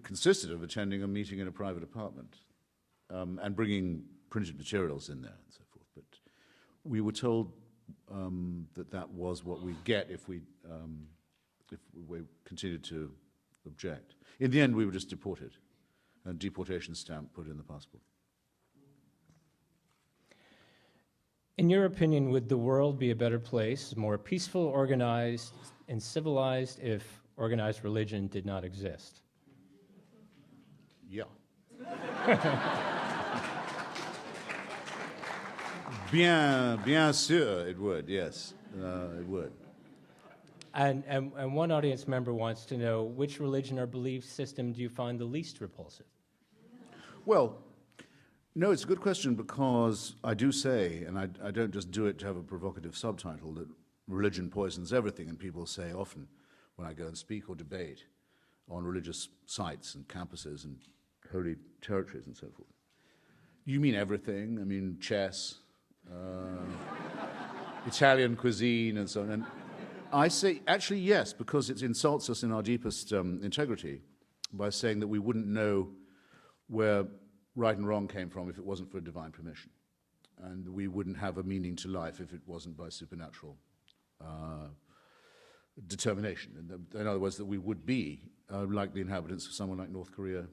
consisted of attending a meeting in a private apartment and bringing printed materials in there and so forth. But we were told that was what we get if we continued to object. In the end, we were just deported, and deportation stamp put in the passport. In your opinion, would the world be a better place, more peaceful, organized, and civilized if organized religion did not exist? Yeah. Bien sûr, it would, yes. It would. And one audience member wants to know, which religion or belief system do you find the least repulsive? Well, no, it's a good question, because I do say, and I don't just do it to have a provocative subtitle, that religion poisons everything, and people say often when I go and speak or debate on religious sites and campuses and holy territories and so forth. You mean everything? I mean chess, Italian cuisine and so on. And I say, actually, yes, because it insults us in our deepest integrity by saying that we wouldn't know where right and wrong came from if it wasn't for divine permission. And we wouldn't have a meaning to life if it wasn't by supernatural determination. In other words, that we would be like the inhabitants of someone like North Korea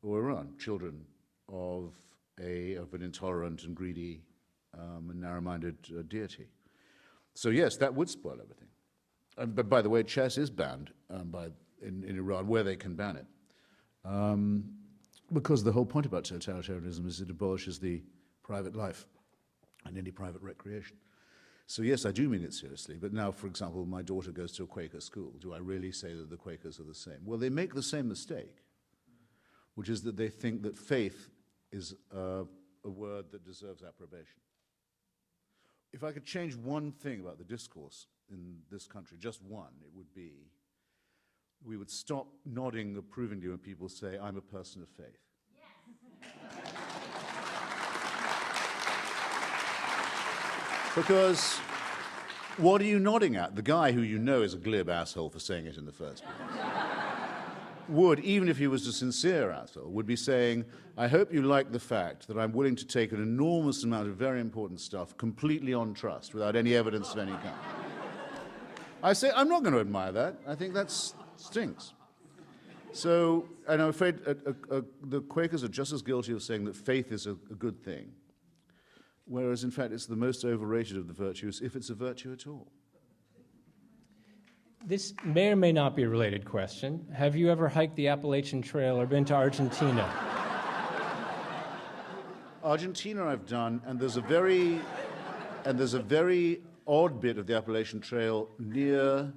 or Iran, children of an intolerant and greedy and narrow-minded deity. So yes, that would spoil everything. But by the way, chess is banned in Iran, where they can ban it. Because the whole point about totalitarianism is it abolishes the private life and any private recreation. So yes, I do mean it seriously. But now, for example, my daughter goes to a Quaker school. Do I really say that the Quakers are the same? Well, they make the same mistake, which is that they think that faith is a word that deserves approbation. If I could change one thing about the discourse in this country, just one, it would be we would stop nodding approvingly when people say, I'm a person of faith. Yes. Because what are you nodding at? The guy who you know is a glib asshole for saying it in the first place would, even if he was a sincere asshole, would be saying, I hope you like the fact that I'm willing to take an enormous amount of very important stuff completely on trust without any evidence of any kind. I say, I'm not going to admire that. I think that stinks. So, and I'm afraid the Quakers are just as guilty of saying that faith is a good thing, whereas in fact it's the most overrated of the virtues, if it's a virtue at all. This may or may not be a related question. Have you ever hiked the Appalachian Trail or been to Argentina? Argentina I've done, and there's a very odd bit of the Appalachian Trail near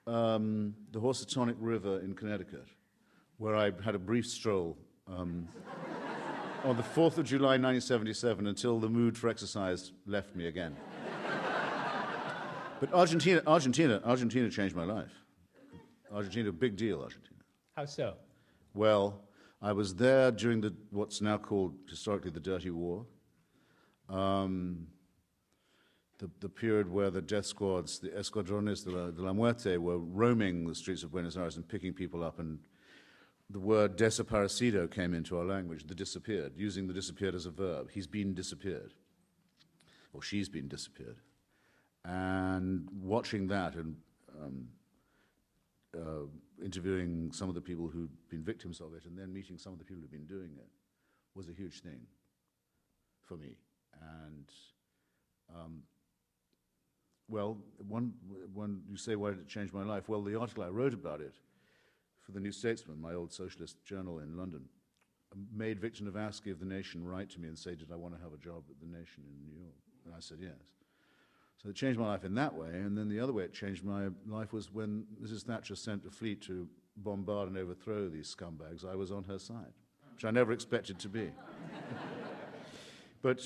the Housatonic River in Connecticut, where I had a brief stroll on the 4th of July 1977 until the mood for exercise left me again. But Argentina changed my life. Argentina, big deal, Argentina. How so? Well, I was there during what's now called historically the Dirty War, the period where the death squads, the Escuadrones de la Muerte, were roaming the streets of Buenos Aires and picking people up, and the word desaparecido came into our language, the disappeared, using the disappeared as a verb. He's been disappeared, or she's been disappeared. And watching that and interviewing some of the people who'd been victims of it and then meeting some of the people who'd been doing it was a huge thing for me. And, well, when you say, why did it change my life? Well, the article I wrote about it for the New Statesman, my old socialist journal in London, made Victor Navarsky of The Nation write to me and say, did I want to have a job at The Nation in New York? And I said, yes. So it changed my life in that way, and then the other way it changed my life was when Mrs. Thatcher sent a fleet to bombard and overthrow these scumbags. I was on her side, which I never expected to be. But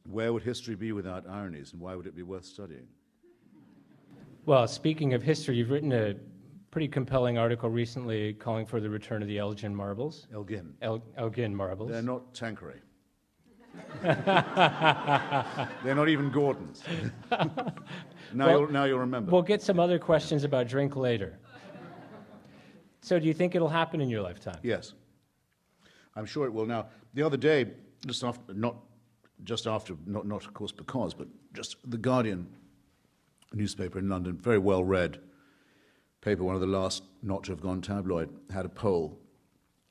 where would history be without ironies, and why would it be worth studying? Well, speaking of history, you've written a pretty compelling article recently calling for the return of the Elgin marbles. Elgin. Elgin marbles. They're not Tanqueray. They're not even Gordon's. Now you'll remember. We'll get some other questions about drink later. So do you think it'll happen in your lifetime? Yes. I'm sure it will. Now, the other day, not of course because, but just The Guardian newspaper in London, very well read paper, one of the last not to have gone tabloid, had a poll.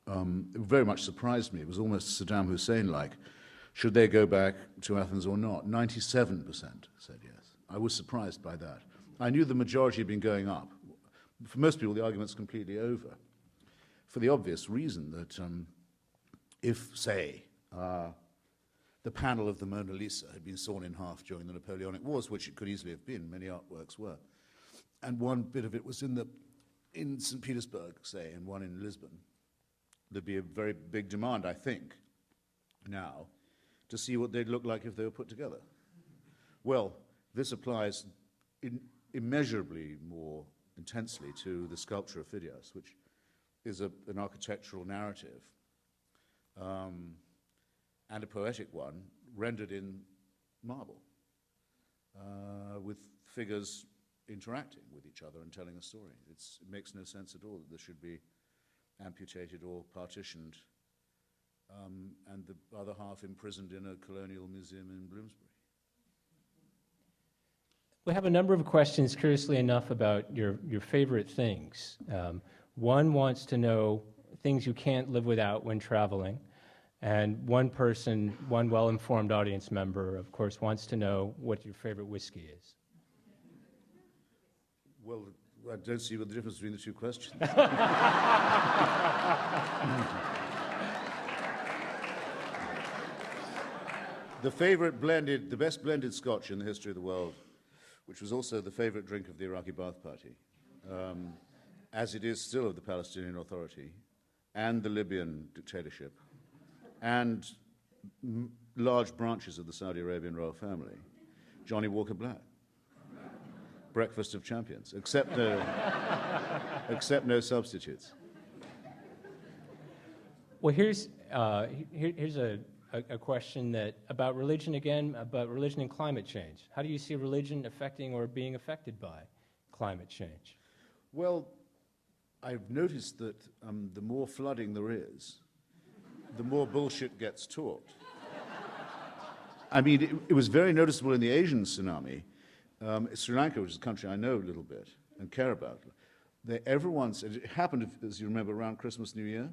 It very much surprised me. It was almost Saddam Hussein-like. Should they go back to Athens or not? 97% said yes. I was surprised by that. I knew the majority had been going up. For most people, the argument's completely over, for the obvious reason that if, say, the panel of the Mona Lisa had been sawn in half during the Napoleonic Wars, which it could easily have been, many artworks were, and one bit of it was in St. Petersburg, say, and one in Lisbon, there'd be a very big demand, I think, now, to see what they'd look like if they were put together. Well, this applies immeasurably more intensely to the sculpture of Phidias, which is an architectural narrative and a poetic one rendered in marble with figures interacting with each other and telling a story. It makes no sense at all that this should be amputated or partitioned and the other half imprisoned in a colonial museum in Bloomsbury. We have a number of questions, curiously enough, about your favorite things. One wants to know things you can't live without when traveling. And one well-informed audience member, of course, wants to know what your favorite whiskey is. Well, I don't see what the difference between the two questions. The best blended Scotch in the history of the world, which was also the favorite drink of the Iraqi Ba'ath Party, as it is still of the Palestinian Authority and the Libyan dictatorship, and large branches of the Saudi Arabian royal family, Johnny Walker Black. Breakfast of champions, except no substitutes. Well, here's a question about religion again, about religion and climate change. How do you see religion affecting or being affected by climate change? Well, I've noticed that the more flooding there is, the more bullshit gets taught. I mean, it was very noticeable in the Asian tsunami. Sri Lanka, which is a country I know a little bit and care about, it happened, as you remember, around Christmas, New Year.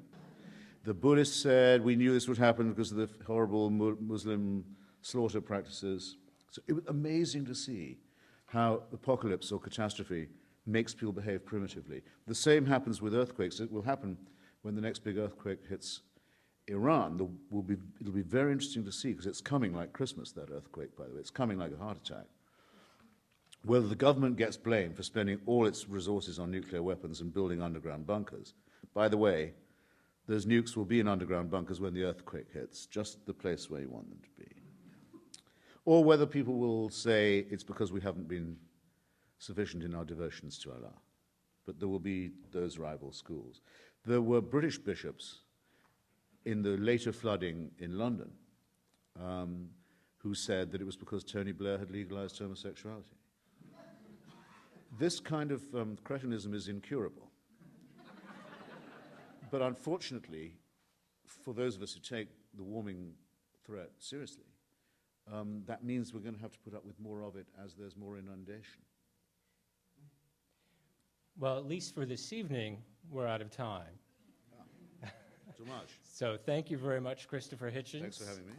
The Buddhists said, we knew this would happen because of the horrible Muslim slaughter practices. So it was amazing to see how apocalypse or catastrophe makes people behave primitively. The same happens with earthquakes. It will happen when the next big earthquake hits Iran. It'll be very interesting to see, because it's coming like Christmas, that earthquake, by the way. It's coming like a heart attack. whether the government gets blamed for spending all its resources on nuclear weapons and building underground bunkers. By the way, those nukes will be in underground bunkers when the earthquake hits, just the place where you want them to be. Or whether people will say it's because we haven't been sufficient in our devotions to Allah. But there will be those rival schools. There were British bishops in the later flooding in London who said that it was because Tony Blair had legalized homosexuality. This kind of cretinism is incurable. But unfortunately, for those of us who take the warming threat seriously, that means we're going to have to put up with more of it as there's more inundation. Well, at least for this evening, we're out of time. Too much. So thank you very much, Christopher Hitchens. Thanks for having me.